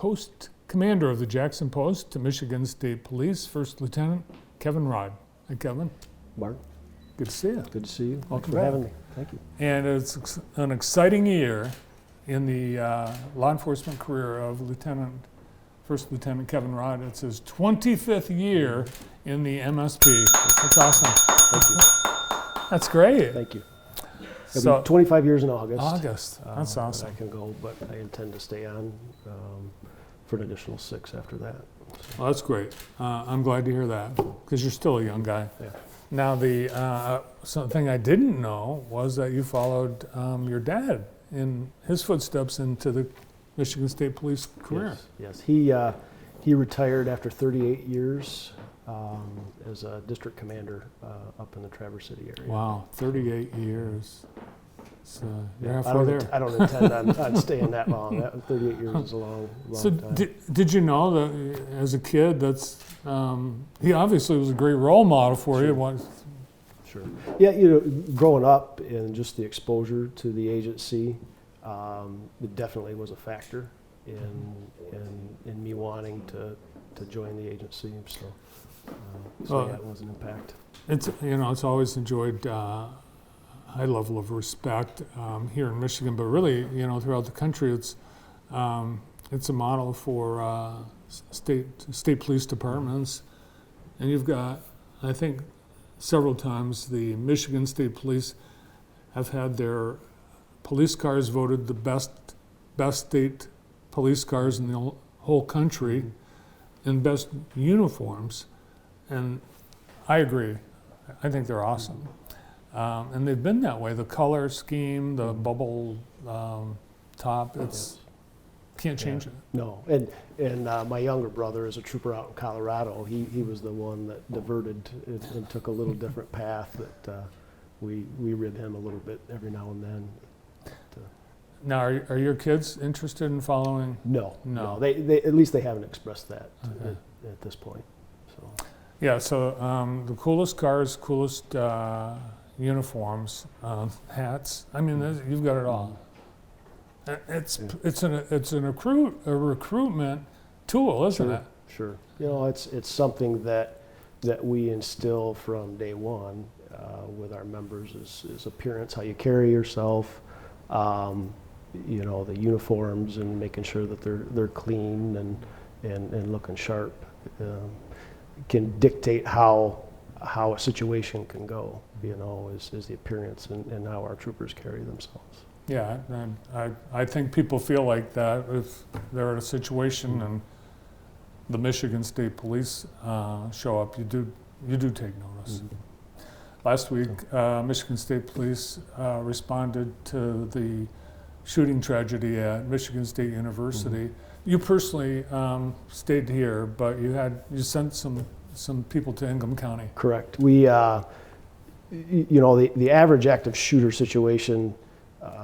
Post Commander of the Jackson Post to Michigan State Police, First Lieutenant Kevin Rod. Hi, Kevin. Mark. Good to see you. Good to see you. Welcome Thanks for back. having me. Thank you. And it's an exciting year in the law enforcement career of First Lieutenant Kevin Rod. It's his 25th year in the MSP. That's awesome. Thank you. That's great. Thank you. It'll So, be 25 years in August. That's awesome. I can go, but I intend to stay on for an additional 6 after that. Well, that's great. I'm glad to hear that because you're still a young guy. Yeah. Now, something I didn't know was that you followed your dad in his footsteps into the Michigan State Police career. Yes. He retired after 38 years as a district commander up in the Traverse City area. Wow, 38 years. So you're I halfway there. don't intend on staying that long. 38 years is a long So time. did you know that as a kid, he obviously was a great role model for Sure. you. Sure. Yeah, growing up and just the exposure to the agency, it definitely was a factor in me wanting to join the agency. So yeah, it was an impact. It's always enjoyed high level of respect here in Michigan, but really, throughout the country, it's a model for state police departments, and you've got, I think, several times the Michigan State Police have had their police cars voted the best state police cars in the whole country, and best uniforms, and I agree. I think they're awesome. And they've been that way. The color scheme, the bubble top, can't change it. No, and my younger brother is a trooper out in Colorado. He was the one that diverted and took a little different path that we rib him a little bit every now and then. Now, are your kids interested in following? No. They at least they haven't expressed that at this point. So. Yeah, so the coolest cars, coolest uniforms, hats. I mean, you've got it all. It's a recruitment tool, isn't it? Sure. It's something that we instill from day one with our members is appearance, how you carry yourself, the uniforms, and making sure that they're clean and looking sharp can dictate how a situation can go. Is the appearance and how our troopers carry themselves. Yeah, and I think people feel like that if they're in a situation and the Michigan State Police show up, you do take notice. Mm-hmm. Last week, Michigan State Police responded to the shooting tragedy at Michigan State University. Mm-hmm. You personally stayed here, but you sent some people to Ingham County. Correct. We, the average active shooter situation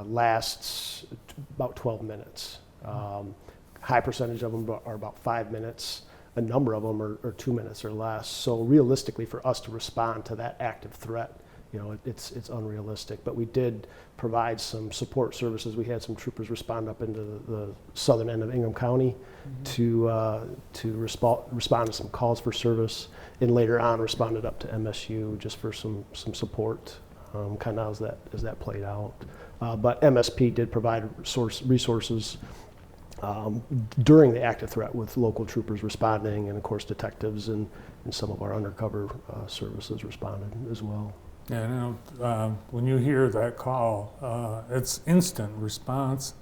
lasts about 12 minutes. High percentage of them are about 5 minutes. A number of them are 2 minutes or less. So realistically, for us to respond to that active threat, it's unrealistic. But we did provide some support services. We had some troopers respond up into the southern end of Ingham County to respond to some calls for service, and later on responded up to MSU just for some support, kind of as that played out. But MSP did provide resources during the active threat with local troopers responding, and of course detectives and some of our undercover services responded as well. Yeah, when you hear that call, it's instant response,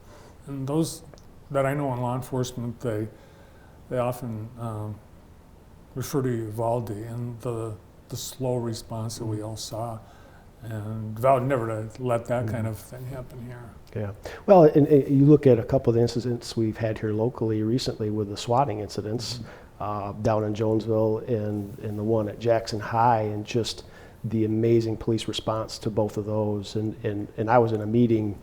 and those that I know in law enforcement, they often refer to Uvalde and the slow response that we all saw, and vowed never to let that kind of thing happen here. Yeah, well, and you look at a couple of the incidents we've had here locally recently with the swatting incidents down in Jonesville and the one at Jackson High, and just the amazing police response to both of those. And I was in a meeting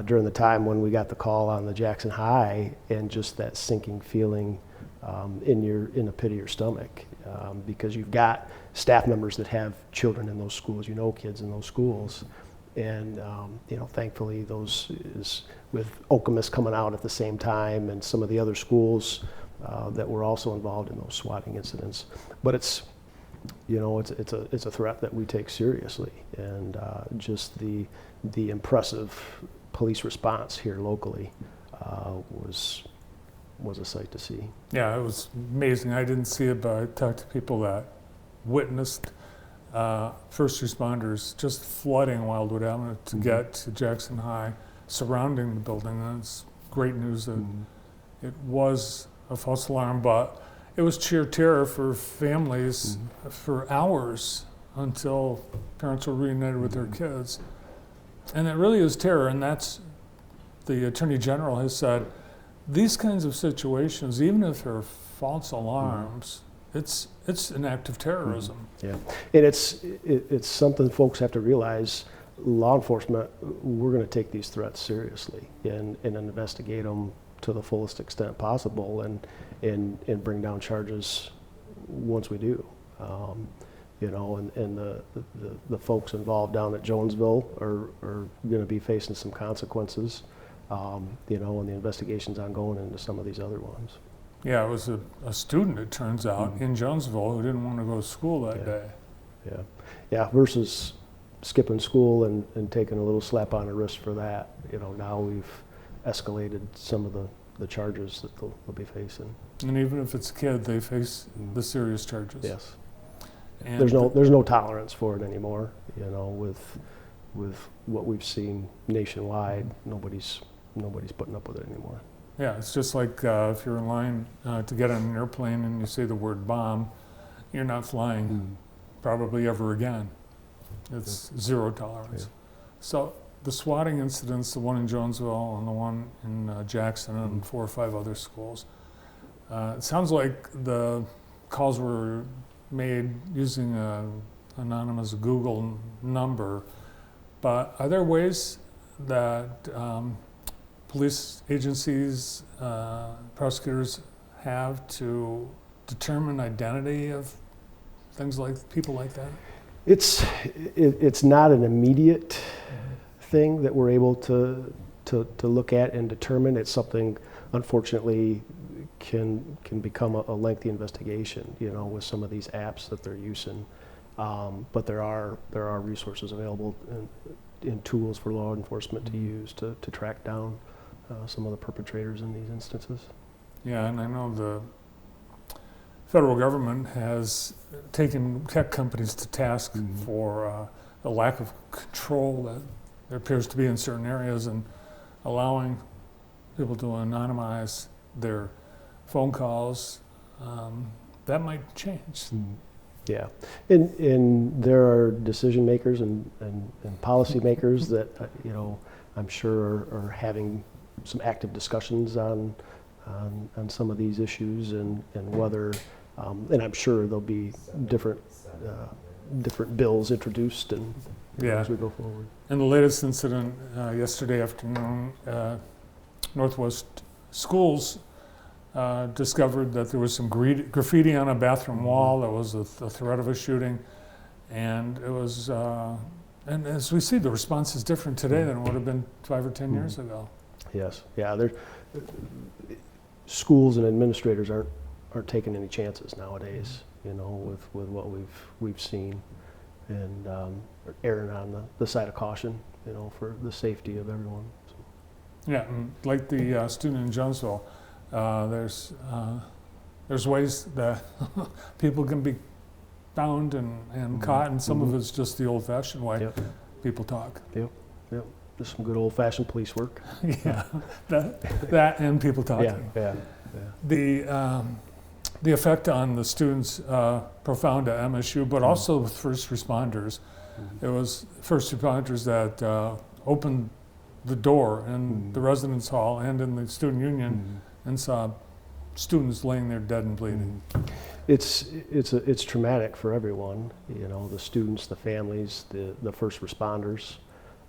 during the time when we got the call on the Jackson High, and just that sinking feeling in the pit of your stomach, because you've got staff members that have children in those schools, kids in those schools, And thankfully, those is with Okemos coming out at the same time, and some of the other schools that were also involved in those swatting incidents. But it's a threat that we take seriously, and just the impressive police response here locally was a sight to see. Yeah, it was amazing. I didn't see it, but I talked to people that witnessed first responders just flooding Wildwood Avenue to get to Jackson High, surrounding the building. And it's great news that it was a false alarm, but it was sheer terror for families for hours until parents were reunited with their kids. And it really is terror, and that's, the Attorney General has said, these kinds of situations, even if they're false alarms, it's an act of terrorism. Yeah, and it's something folks have to realize. Law enforcement, we're going to take these threats seriously and investigate them to the fullest extent possible, and bring down charges once we do. And the folks involved down at Jonesville are going to be facing some consequences. And the investigation's ongoing into some of these other ones. Yeah, it was a student, it turns out, in Jonesville who didn't want to go to school that day. Yeah, versus skipping school and taking a little slap on the wrist for that. Now we've escalated some of the charges that they'll be facing. And even if it's a kid, they face the serious charges. Yes. And there's no tolerance for it anymore. With what we've seen nationwide, nobody's putting up with it anymore. Yeah, it's just like if you're in line to get on an airplane and you say the word bomb, you're not flying probably ever again. It's zero tolerance. Yeah. So the swatting incidents, the one in Jonesville and the one in Jackson and 4 or 5 other schools, it sounds like the calls were made using an anonymous Google number, but are there ways that police agencies, prosecutors have to determine identity of things like people like that? It's not an immediate thing that we're able to look at and determine. It's something, unfortunately, can become a lengthy investigation, with some of these apps that they're using. But there are resources available and tools for law enforcement to use to track down some of the perpetrators in these instances. Yeah, and I know the federal government has taken tech companies to task for the lack of control that there appears to be in certain areas, and allowing people to anonymize their phone calls. That might change. Yeah, and there are decision makers and policy makers that I'm sure are having some active discussions on some of these issues, and whether and I'm sure there'll be different bills introduced as we go forward. And the latest incident yesterday afternoon, Northwest Schools discovered that there was some graffiti on a bathroom wall that was a threat of a shooting, and it was. And as we see, the response is different today than it would have been 5 or 10 years ago. Yes, yeah. Schools and administrators aren't taking any chances nowadays, with what we've seen, and erring on the side of caution, for the safety of everyone. So. Yeah, and like the student in Jonesville, there's ways that people can be found and caught, and some of it's just the old-fashioned way people talk. Yep. Just some good old-fashioned police work. Yeah, that and people talking. Yeah. The effect on the students profound at MSU, but also with first responders. It was first responders that opened the door in the residence hall and in the student union and saw students laying there dead and bleeding. It's traumatic for everyone, the students, the families, the first responders,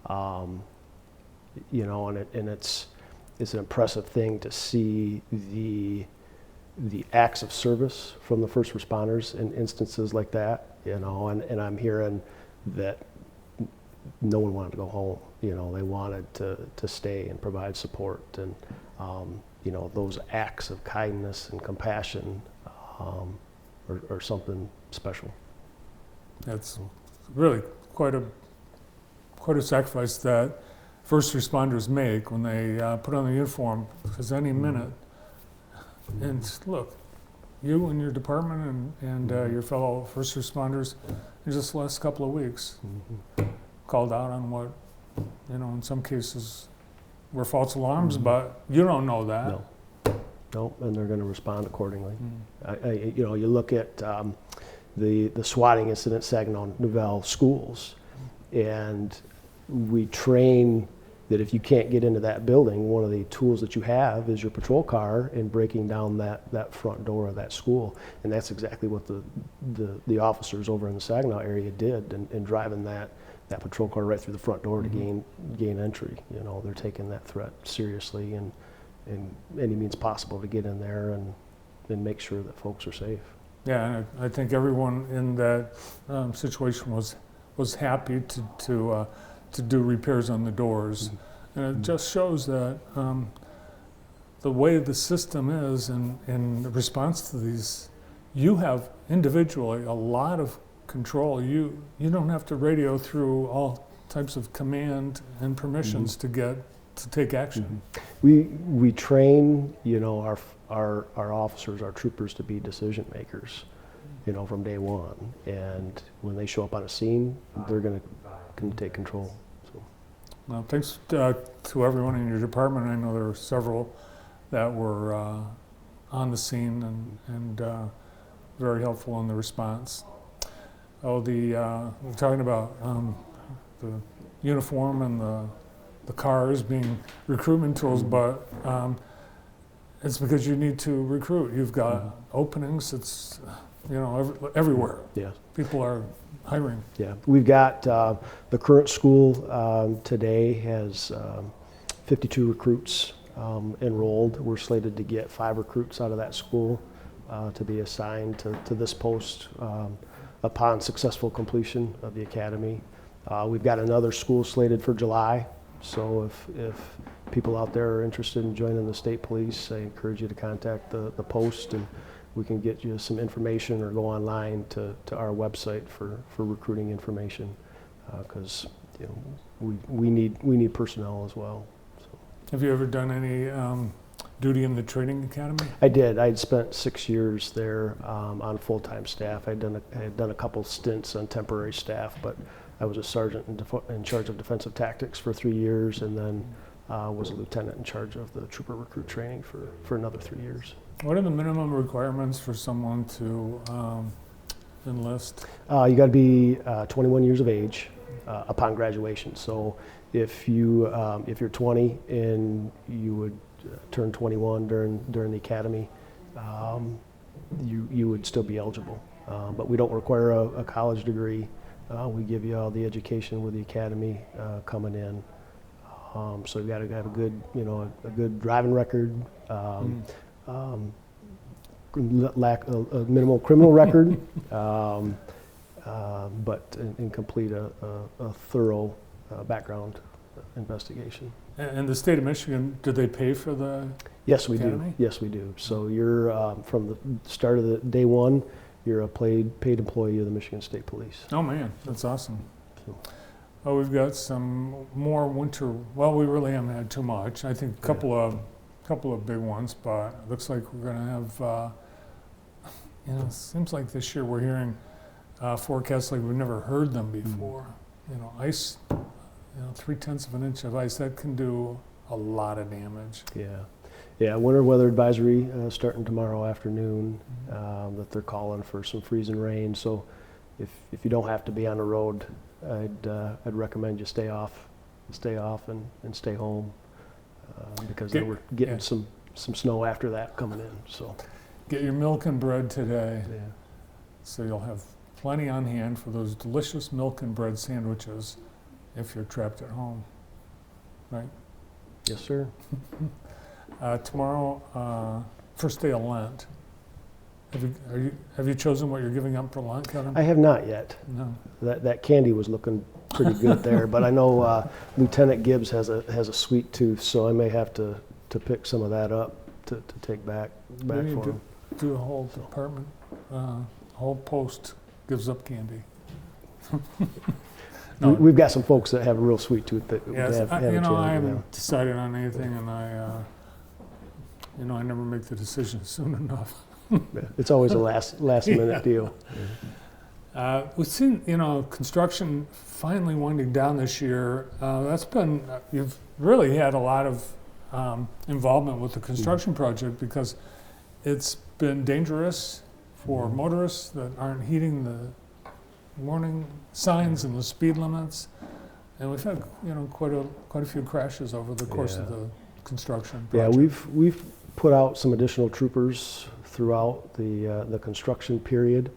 and it's an impressive thing to see the acts of service from the first responders in instances like that, and I'm hearing that no one wanted to go home. You know, they wanted to stay and provide support, and you know, those acts of kindness and compassion are something special. That's really quite a sacrifice that first responders make when they put on the uniform, because any minute, and look, you and your department and your fellow first responders, in just the last couple of weeks, called out on what, you know, in some cases were false alarms, but you don't know that. No, and they're going to respond accordingly. You know, you look at the swatting incident, Saginaw Nouvelle schools, and we train that if you can't get into that building, one of the tools that you have is your patrol car and breaking down that front door of that school. And that's exactly what the officers over in the Saginaw area did, and driving that patrol car right through the front door to gain entry. You know, they're taking that threat seriously, and any means possible to get in there and make sure that folks are safe. Yeah, and I think everyone in that situation was happy to do repairs on the doors. And it just shows that the way the system is in response to these, you have individually a lot of control. You don't have to radio through all types of command and permissions to take action. We train, you know, our officers, our troopers, to be decision makers, you know, from day one. And when they show up on a scene, they're going to take control. So. Well, thanks to everyone in your department. I know there were several that were on the scene and very helpful in the response. Oh, we're talking about the uniform and the cars being recruitment tools, but it's because you need to recruit. You've got openings. It's, you know, everywhere. Yes. People are hiring. Yeah, we've got the current school today has 52 recruits enrolled. We're slated to get 5 recruits out of that school to be assigned to this post upon successful completion of the academy. We've got another school slated for July. So if people out there are interested in joining the state police, I encourage you to contact the post, and we can get you some information, or go online to our website for recruiting information, because you know, we need personnel as well. So. Have you ever done any duty in the training academy? I did. I'd spent 6 years there on full-time staff. I had done a couple stints on temporary staff, but I was a sergeant in charge of defensive tactics for 3 years, and then was a lieutenant in charge of the trooper recruit training for another 3 years. What are the minimum requirements for someone to enlist? You got to be 21 years of age upon graduation. So if you're 20 and you would turn 21 during the academy, you would still be eligible. But we don't require a college degree. We give you all the education with the academy coming in. So you got to have a good, you know, a good driving record, lack a minimal criminal record, but and complete a thorough background investigation. And the state of Michigan, do they pay for the Yes, we academy? do. Yes, we do. So you're from the start of the day one, you're a paid employee of the Michigan State Police. Oh man, that's awesome. So. Oh, we've got some more winter. Well, we really haven't had too much. I think a couple of big ones, but it looks like we're going to have. You know, it seems like this year we're hearing forecasts like we've never heard them before. You know, ice. You know, 0.3 of an inch of ice, that can do a lot of damage. Yeah. Winter weather advisory starting tomorrow afternoon. That they're calling for some freezing rain. So, if you don't have to be on the road, I'd recommend you stay off and stay home because they were getting some snow after that coming in. So, get your milk and bread today. Yeah. So you'll have plenty on hand for those delicious milk and bread sandwiches if you're trapped at home, right? Yes, sir. Tomorrow, first day of Lent. Have you chosen what you're giving up for lunch, Kevin? I have not yet. No. That candy was looking pretty good there, but I know Lieutenant Gibbs has a sweet tooth, so I may have to pick some of that up to take back We for need him. to do a whole department, whole post gives up candy. No. We've got some folks that have a real sweet tooth that Yes, have a I chance. haven't decided on anything, and I never make the decision soon enough. It's always a last minute deal. We've seen, construction finally winding down this year. You've really had a lot of involvement with the construction project because it's been dangerous for motorists that aren't heeding the warning signs and the speed limits. And we've had, quite a few crashes over the course of the construction project. Yeah, we've put out some additional troopers throughout the construction period,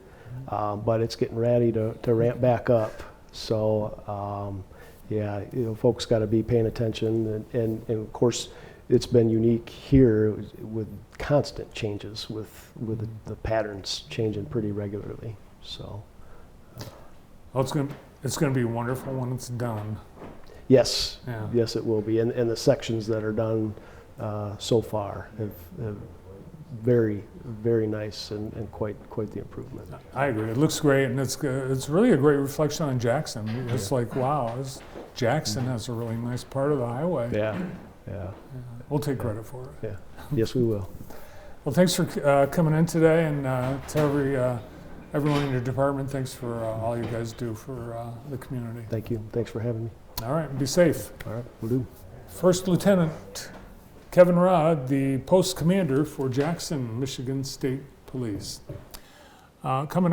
but it's getting ready to ramp back up. So, folks got to be paying attention, and of course, it's been unique here with constant changes with the patterns changing pretty regularly. So, Well, it's going to be wonderful when it's done. yes, Yeah. yes, it will be, and the sections that are done so far have very, very nice and quite the improvement. I agree. It looks great, and it's really a great reflection on Jackson. It's like, wow, Jackson has a really nice part of the highway. Yeah. We'll take credit for it. Yeah. Yes, we will. Well, thanks for coming in today, and to everyone in your department, thanks for all you guys do for the community. Thank you. Thanks for having me. All right, be safe. All right, we'll do. First Lieutenant Kevin Rod, the post commander for Jackson, Michigan State Police. Coming